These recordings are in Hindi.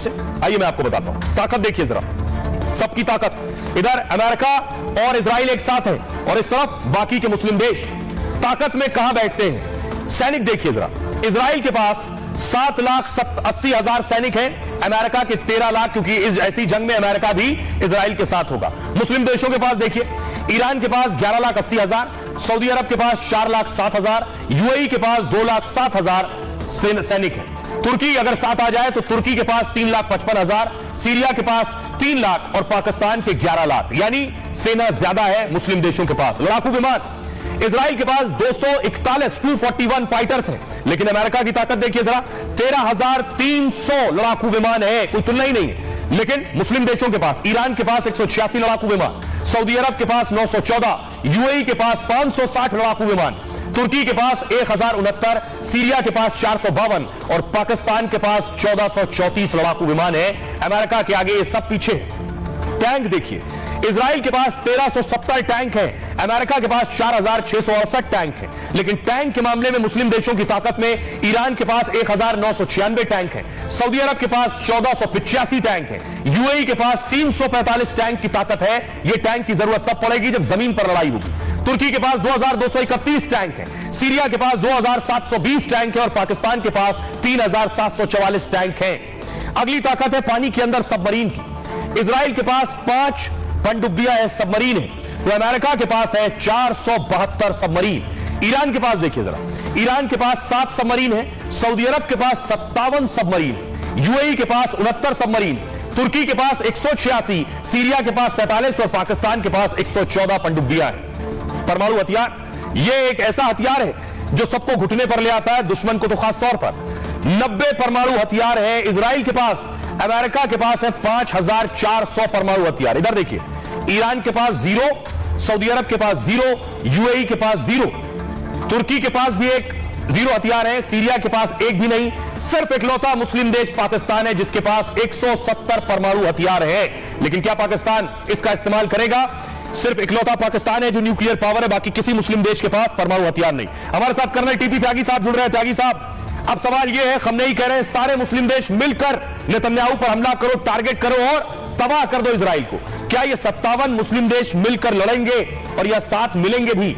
से? आइए मैं आपको बताता हूं। ताकत देखिए जरा, सबकी ताकत। इधर अमेरिका और इजराइल एक साथ है और इस तरफ बाकी के मुस्लिम देश। ताकत में कहां बैठते हैं? सैनिक देखिए जरा। इजराइल के पास 7,80,000 सैनिक हैं, अमेरिका के 13 लाख, क्योंकि इस ऐसी जंग में अमेरिका भी इजराइल के साथ होगा। मुस्लिम देशों के पास देखिए, ईरान के पास 11,80,000, सऊदी अरब के पास 4,07,000, यूएई के पास 2,07,000 सैनिक हैं। तुर्की अगर साथ आ जाए तो तुर्की के पास 3,55,000, सीरिया के पास 3 लाख और पाकिस्तान के 11 लाख, यानी सेना ज्यादा है मुस्लिम देशों के पास। लड़ाकू विमान इजराइल के पास 241 फाइटर्स हैं, लेकिन अमेरिका की ताकत देखिए जरा, 13,300 लड़ाकू विमान है, कोई तुलना ही नहीं है। लेकिन मुस्लिम देशों के पास, ईरान के पास 186 लड़ाकू विमान, सऊदी अरब के पास 914, यूएई के पास 560 लड़ाकू विमान, तुर्की के पास 1069, सीरिया के पास 452 और पाकिस्तान के पास 1434 लड़ाकू विमान है। अमेरिका के आगे ये सब पीछे है। टैंक देखिए, इजराइल के पास 1370 टैंक है, अमेरिका के पास 4,668 टैंक है। लेकिन टैंक के मामले में मुस्लिम देशों की ताकत में ईरान के पास 1,996 टैंक है, सऊदी अरब के पास 1,485 टैंक है, यूएई के पास 345 टैंक की ताकत है। यह टैंक की जरूरत तब पड़ेगी जब जमीन पर लड़ाई होगी। तुर्की के पास 2,231 टैंक है, सीरिया के पास 2,720 टैंक है और पाकिस्तान के पास 3,744 टैंक है। अगली ताकत है पानी के अंदर सबमरीन की। इजराइल के पास 5 पनडुब्बियां है, सबमरीन है, तो अमेरिका के पास है 472 सबमरीन। ईरान के पास देखिए जरा, ईरान के पास 7 सबमरीन है, सऊदी अरब के पास 57 सबमरीन है, यूएई के पास 69 सबमरीन, तुर्की के पास 186, सीरिया के पास 47 और पाकिस्तान के पास 114 पनडुब्बियां हैं। परमाणु हथियार, यह एक ऐसा हथियार है जो सबको घुटने पर ले आता है, दुश्मन को तो खास तौर पर। 90 परमाणु हथियार है इजराइल के पास, अमेरिका के पास है 5,400 परमाणु हथियार। इधर देखिए, ईरान के पास 0, सऊदी अरब के पास 0, यूएई के पास 0, तुर्की के पास भी एक 0 हथियार है, सीरिया के पास एक भी नहीं। सिर्फ इकलौता मुस्लिम देश पाकिस्तान है जिसके पास 170 परमाणु हथियार है। लेकिन क्या पाकिस्तान इसका इस्तेमाल करेगा? सिर्फ इकलौता पाकिस्तान है जो न्यूक्लियर पावर है, बाकी किसी मुस्लिम देश के पास परमाणु हथियार नहीं। हमारे साथ कर्नल टीपी त्यागी साहब जुड़ रहे हैं। त्यागी साहब, अब सवाल यह है, खमनेई कह रहे हैं सारे मुस्लिम देश मिलकर नेतन्याहू पर हमला करो, टारगेट करो और तबाह कर दो इजराइल को। क्या ये 57 मुस्लिम देश मिलकर लड़ेंगे और या साथ मिलेंगे भी?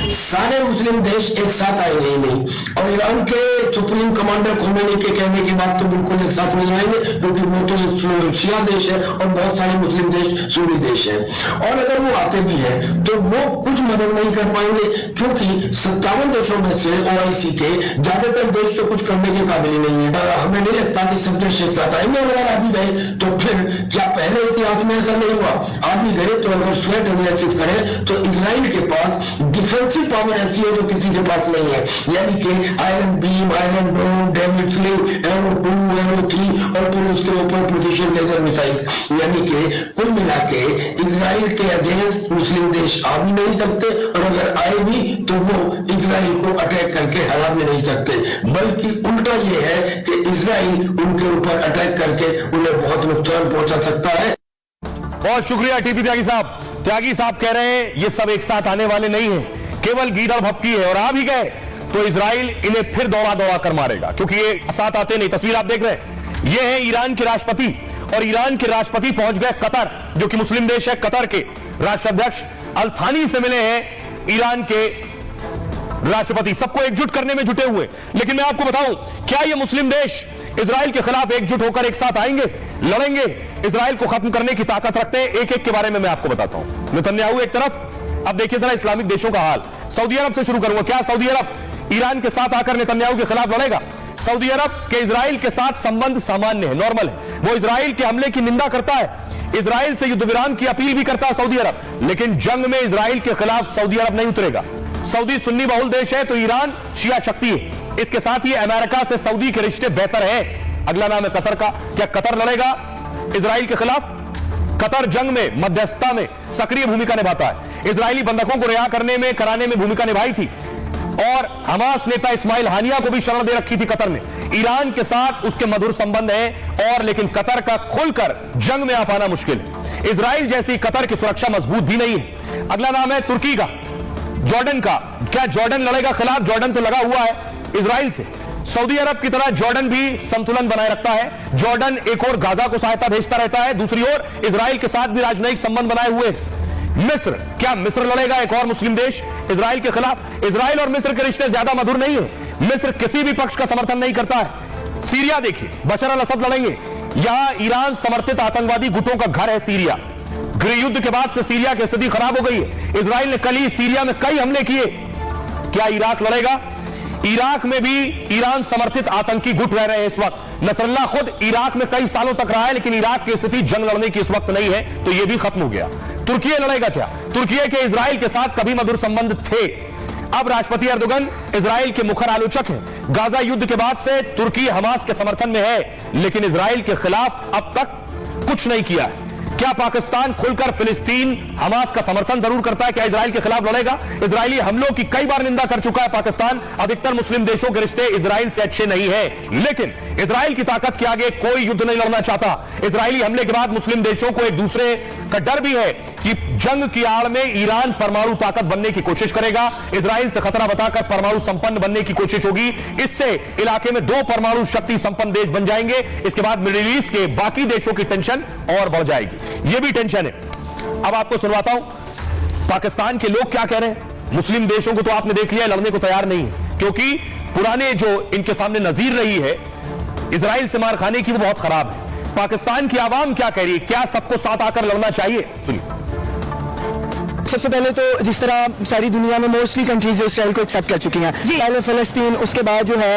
सारे मुस्लिम देश एक साथ आएंगे ही नहीं, और ईरान के सुप्रीम कमांडर खोमेनी के कहने के बाद तो बिल्कुल एक साथ नहीं आएंगे, क्योंकि वो तो शिया देश है और बहुत सारे मुस्लिम देश सुन्नी देश हैं। और अगर वो आते भी हैं तो वो कुछ मदद नहीं कर पाएंगे, क्योंकि 57 देशों में से OIC के ज्यादातर देश तो कुछ करने के काबिल ही नहीं है। हमें नहीं लगता कि सब देश एक साथ आएंगे। अगर आ भी गए तो फिर क्या पहले इतिहास में ऐसा नहीं हुआ? आ भी गए तो अगर स्वेट एनालिसिस करें तो इजराइल के पास डिफेंसिव पावर ऐसी है जो किसी के पास नहीं है, यानी कि आयरन बीम, आयरन डोम, डेविड स्लिंग, एरो 2, एरो 3 और फिर उसके ऊपर प्रिसिशन लेजर मिसाइल। यानी कि कुल मिला के इजराइल के अगेंस्ट मुस्लिम देश आ भी नहीं सकते, और अगर आए भी तो वो इजराइल को अटैक करके हरा भी नहीं सकते, बल्कि उल्टा ये है कि इजराइल उनके ऊपर अटैक करके उन्हें बहुत नुकसान पहुंचा सकता है। बहुत शुक्रिया टीपी त्यागी साहब। त्यागी साहब कह रहे हैं ये सब एक साथ आने वाले नहीं है, केवल गीदड़ भपकी है, और आ भी गए तो इजराइल इन्हें फिर दौड़ा दौड़ा कर मारेगा, क्योंकि ये साथ आते नहीं। तस्वीर आप देख रहे हैं, ये है ईरान के राष्ट्रपति, और ईरान के राष्ट्रपति पहुंच गए कतर, जो कि मुस्लिम देश है। कतर के राष्ट्राध्यक्ष अल थानी से मिले हैं ईरान के राष्ट्रपति, सबको एकजुट करने में जुटे हुए। लेकिन मैं आपको बताऊं, क्या ये मुस्लिम देश इजराइल के खिलाफ एकजुट होकर एक साथ आएंगे, लड़ेंगे, इजराइल को खत्म करने की ताकत रखते हैं? एक एक के बारे में मैं आपको बताता हूं। नेतन्याहू एक तरफ, अब देखिए जरा इस्लामिक देशों का हाल। सऊदी अरब से शुरू करूंगा। क्या सऊदी अरब ईरान के साथ आकर नेतन्याहू के खिलाफ लड़ेगा? सऊदी अरब के इजराइल के साथ संबंध सामान्य है, नॉर्मल है। वो इजराइल के हमले की निंदा करता है, इजराइल से युद्ध विराम की अपील भी करता है सऊदी अरब, लेकिन जंग में इजराइल के खिलाफ सऊदी अरब नहीं उतरेगा। सऊदी सुन्नी बहुल देश है तो ईरान शिया शक्ति है। इसके साथ ही अमेरिका से सऊदी के रिश्ते बेहतर है। अगला नाम है कतर का। क्या कतर लड़ेगा इजराइल के खिलाफ? कतर जंग में, मध्यस्थता में सक्रिय भूमिका निभाता है। इजरायली बंधकों को रिहा करने में, कराने में भूमिका निभाई थी, और हमास नेता इस्माइल हानिया को भी शरण दे रखी थी कतर में। ईरान के साथ उसके मधुर संबंध है, और लेकिन कतर का खुलकर जंग में आ पाना मुश्किल है। इजराइल जैसी कतर की सुरक्षा मजबूत भी नहीं है। अगला नाम है तुर्की का, जॉर्डन का। क्या जॉर्डन लड़ेगा खिलाफ? जॉर्डन तो लगा हुआ है इजराइल से। सऊदी अरब की तरह जॉर्डन भी संतुलन बनाए रखता है। जॉर्डन एक और गाजा को सहायता भेजता रहता है, दूसरी ओर इजराइल के साथ भी राजनयिक संबंध बनाए हुए हैं। मिस्र, क्या मिस्र लड़ेगा, एक और मुस्लिम देश इजराइल के खिलाफ? इजराइल और मिस्र के रिश्ते ज्यादा मधुर नहीं है। मिस्र किसी भी पक्ष का समर्थन नहीं करता है। सीरिया देखिए, बशर अल असद लड़ेंगे। यहां ईरान समर्थित आतंकवादी गुटों का घर है सीरिया। गृह युद्ध के बाद से सीरिया की स्थिति खराब हो गई है। इजराइल ने कल ही सीरिया में कई हमले किए। क्या इराक लड़ेगा? इराक में भी ईरान समर्थित आतंकी गुट रह रहे हैं इस वक्त। नसरल्लाह खुद इराक में कई सालों तक रहा है, लेकिन इराक की स्थिति जंग लड़ने की इस वक्त नहीं है, तो यह भी खत्म हो गया। तुर्की लड़ेगा क्या? तुर्की के इजराइल के साथ कभी मधुर संबंध थे। अब राष्ट्रपति एर्दोगन इजराइल के मुखर आलोचक हैं। गाजा युद्ध के बाद से तुर्की हमास के समर्थन में है, लेकिन इजराइल के खिलाफ अब तक कुछ नहीं किया है। क्या पाकिस्तान खुलकर फिलिस्तीन हमास का समर्थन जरूर करता है? क्या इजराइल के खिलाफ लड़ेगा? इजरायली हमलों की कई बार निंदा कर चुका है पाकिस्तान। अधिकतर मुस्लिम देशों के रिश्ते इजराइल से अच्छे नहीं है, लेकिन इजराइल की ताकत के आगे कोई युद्ध नहीं लड़ना चाहता। इजरायली हमले के बाद मुस्लिम देशों को एक दूसरे का डर भी है कि जंग की आड़ में ईरान परमाणु ताकत बनने की कोशिश करेगा। इजराइल से खतरा बताकर परमाणु संपन्न बनने की कोशिश होगी। इससे इलाके में 2 परमाणु शक्ति संपन्न देश बन जाएंगे। इसके बाद मिडिल ईस्ट के बाकी देशों की टेंशन और बढ़ जाएगी। यह भी टेंशन है। अब आपको सुनवाता हूं पाकिस्तान के लोग क्या कह रहे हैं। मुस्लिम देशों को तो आपने देख लिया लड़ने को तैयार नहीं है, क्योंकि पुराने जो इनके सामने नजीर रही है इजराइल से मार खाने की, वो बहुत खराब है। पाकिस्तान की आवाम क्या कह रही है? क्या सबको साथ आकर लड़ना चाहिए? सुनिए। सबसे पहले तो जिस तरह सारी दुनिया में मोस्टली कंट्रीज इसराइल को एक्सेप्ट कर चुकी हैं, पहले फिलिस्तीन, उसके बाद जो है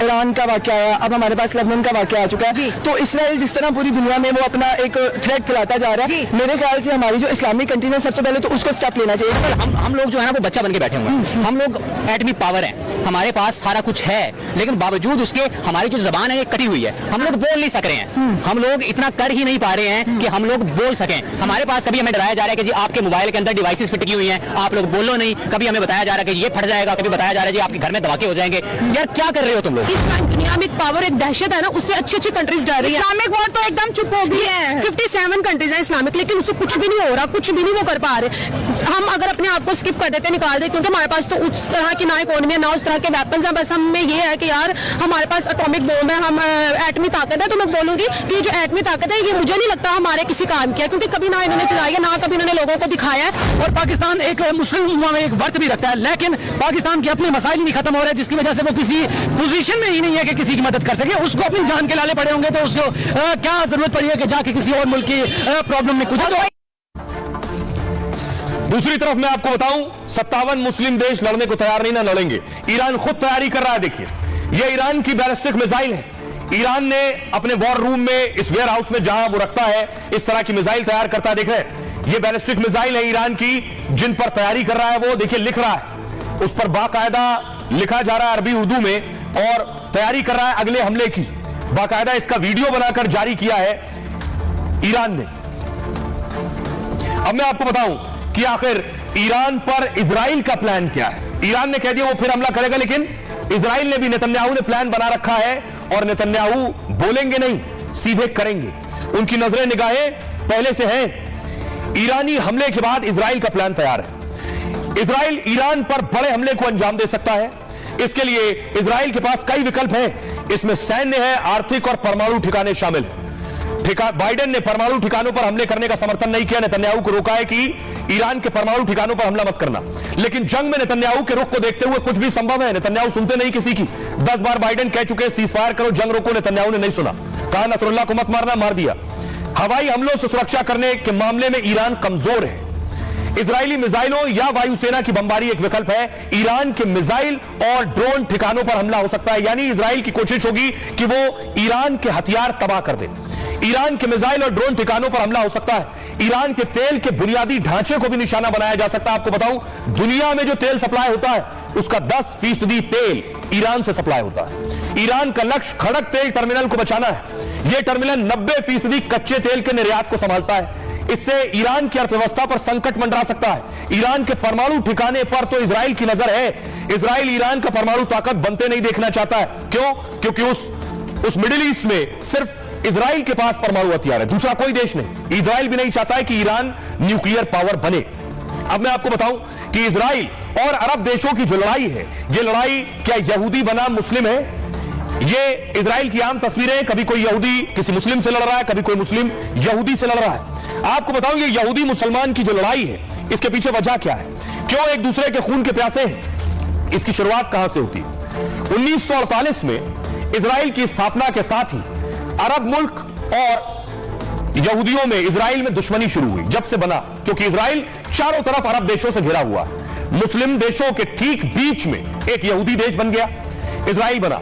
ईरान का वाकया आया, अब हमारे पास लेबनान का वाकया आ चुका है। तो इसराइल जिस तरह पूरी दुनिया में वो अपना एक थ्रेट फैलाता जा रहा है, मेरे ख्याल से हमारी जो इस्लामिक कंट्री है सबसे पहले तो उसको स्टेप लेना चाहिए। हम लोग जो है ना वो बच्चा बन के बैठे हुए हैं। हम लोग एटमी पावर है, हमारे पास सारा कुछ है, लेकिन बावजूद उसके हमारी जो जबान है ये कटी हुई है। हम लोग बोल नहीं सक रहे हैं, हम लोग इतना कर ही नहीं पा रहे हैं कि हम लोग बोल सकें। हमारे पास कभी हमें डराया जा रहा है कि जी आपके मोबाइल के अंदर डिवाइसेस फिट की हुई हैं, आप लोग बोलो नहीं। कभी हमें बताया जा रहा है कि ये फट जाएगा, कभी बताया जा रहा है जी आपके घर में धमाके हो जाएंगे। यार क्या कर रहे हो तुम लोग? इस्लामिक पावर एक दहशत है ना, उससे अच्छी अच्छी कंट्रीज डर रही है। इस्लामिक वॉर तो एकदम चुप हो गई है। 57 कंट्रीज है इस्लामिक, लेकिन उससे कुछ भी नहीं हो रहा, कुछ भी नहीं वो कर पा रहे। हम अगर अपने आप को स्किप कर देते, निकाल देते, क्योंकि हमारे पास तो उस तरह की ना इकोनॉमी है ना उस तरह के वेपन्स है। बस हमें ये है कि यार हमारे पास एटॉमिक बॉम्ब है, हम एटमी ताकत है। तो मैं बोलूंगी कि जो एटमी ताकत है ये मुझे नहीं लगता हमारे किसी काम की है, क्योंकि कभी ना इन्होंने चलाई है, ना कभी इन्होंने लोगों को दिखाया है। और पाकिस्तान एक मुस्लिम उम्मा में एक वर्त भी रखता है, लेकिन पाकिस्तान के अपने मसाइल नहीं खत्म हो रहे, जिसकी वजह से वो किसी पोजीशन में ही नहीं है कि किसी की मदद कर सके। उसको अपनी जान के लाले पड़े होंगे, तो उसको क्या जरूरत पड़ी है कि जाके किसी और मुल्क की प्रॉब्लम में कूदे। दूसरी तरफ मैं आपको बताऊं 57 मुस्लिम देश लड़ने को तैयार नहीं, ना लड़ेंगे। ईरान खुद तैयारी कर रहा है। देखिए, यह ईरान की बैलिस्टिक मिसाइल है। ईरान ने अपने वॉर रूम में, इस वेयर हाउस में जहां वो रखता है, इस तरह की मिसाइल तैयार करता है। देख रहे हैं, ये बैलिस्टिक मिसाइल है ईरान की, जिन पर तैयारी कर रहा है वो। देखिए लिख रहा है, उस पर बाकायदा लिखा जा रहा है अरबी उर्दू में, और तैयारी कर रहा है अगले हमले की। बाकायदा इसका वीडियो बनाकर जारी किया है ईरान ने। अब मैं आपको बताऊं कि आखिर ईरान पर इजराइल का प्लान क्या है। ईरान ने कह दिया वो फिर हमला करेगा, लेकिन इजराइल ने भी, नेतन्याहू ने प्लान बना रखा है, और नेतन्याहू बोलेंगे नहीं, सीधे करेंगे। उनकी नजरें निगाहें पहले से हैं। ईरानी हमले के बाद इजराइल का प्लान तैयार है। इजराइल ईरान पर बड़े हमले को अंजाम दे सकता है। इसके लिए इजराइल के पास कई विकल्प हैं। इसमें सैन्य है, आर्थिक और परमाणु ठिकाने शामिल हैं। बाइडेन ने परमाणु ठिकानों पर हमले करने का समर्थन नहीं किया, नेतन्याहू को रोका है कि ईरान के परमाणु ठिकानों पर हमला मत करना। लेकिन जंग में नेतन्याहू के रुख को देखते हुए कुछ भी संभव है। नेतन्याहू सुनते नहीं किसी की। 10 बार बाइडेन कह चुके सीजफायर करो, जंग रोको, नेतन्याहू ने नहीं सुना। कहा नसरुल्लाह को मत मारना, मार दिया। हवाई हमलों से सुरक्षा करने के मामले में ईरान कमजोर है। इजरायली मिसाइलों या वायुसेना की बमबारी एक विकल्प है। ईरान के मिसाइल और ड्रोन ठिकानों पर हमला हो सकता है, यानी इजराइल की कोशिश होगी कि वो ईरान के हथियार तबाह कर दे। ईरान के मिसाइल और ड्रोन ठिकानों पर हमला हो सकता है। ईरान के तेल के बुनियादी ढांचे को भी निशाना बनाया जा सकता है। आपको बताऊं, दुनिया में जो तेल सप्लाई होता है उसका 10% तेल ईरान से सप्लाई होता है। ईरान का लक्ष्य खड़क तेल टर्मिनल को बचाना है। यह टर्मिनल 90% कच्चे तेल के निर्यात को संभालता है। इससे ईरान की अर्थव्यवस्था पर संकट मंडरा सकता है। ईरान के परमाणु ठिकाने पर तो इजराइल की नजर है। इजराइल ईरान का परमाणु ताकत बनते नहीं देखना चाहता है। क्यों? क्योंकि उस मिडिल ईस्ट में सिर्फ इजराइल के पास परमाणु हथियार है, दूसरा कोई देश नहीं। इजराइल भी नहीं चाहता है कि ईरान न्यूक्लियर पावर बने। अब मैं आपको बताऊं कि इजराइल और अरब देशों की जो लड़ाई है, ये लड़ाई क्या यहूदी बनाम मुस्लिम है? ये इजराइल की आम तस्वीरें, कभी कोई यहूदी किसी मुस्लिम से लड़ रहा है, कभी कोई मुस्लिम यहूदी से लड़ रहा है। आपको बताऊं, ये यहूदी मुसलमान की जो लड़ाई है, इसके पीछे वजह क्या है? क्यों एक दूसरे के खून के प्यासे हैं? इसकी शुरुआत कहां से होती है? 1948 में इजराइल की स्थापना के साथ ही अरब मुल्क और यहूदियों में, इजराइल में दुश्मनी शुरू हुई। जब से बना, क्योंकि इजराइल चारों तरफ अरब देशों से घिरा हुआ है, मुस्लिम देशों के ठीक बीच में एक यहूदी देश बन गया, इजराइल बना।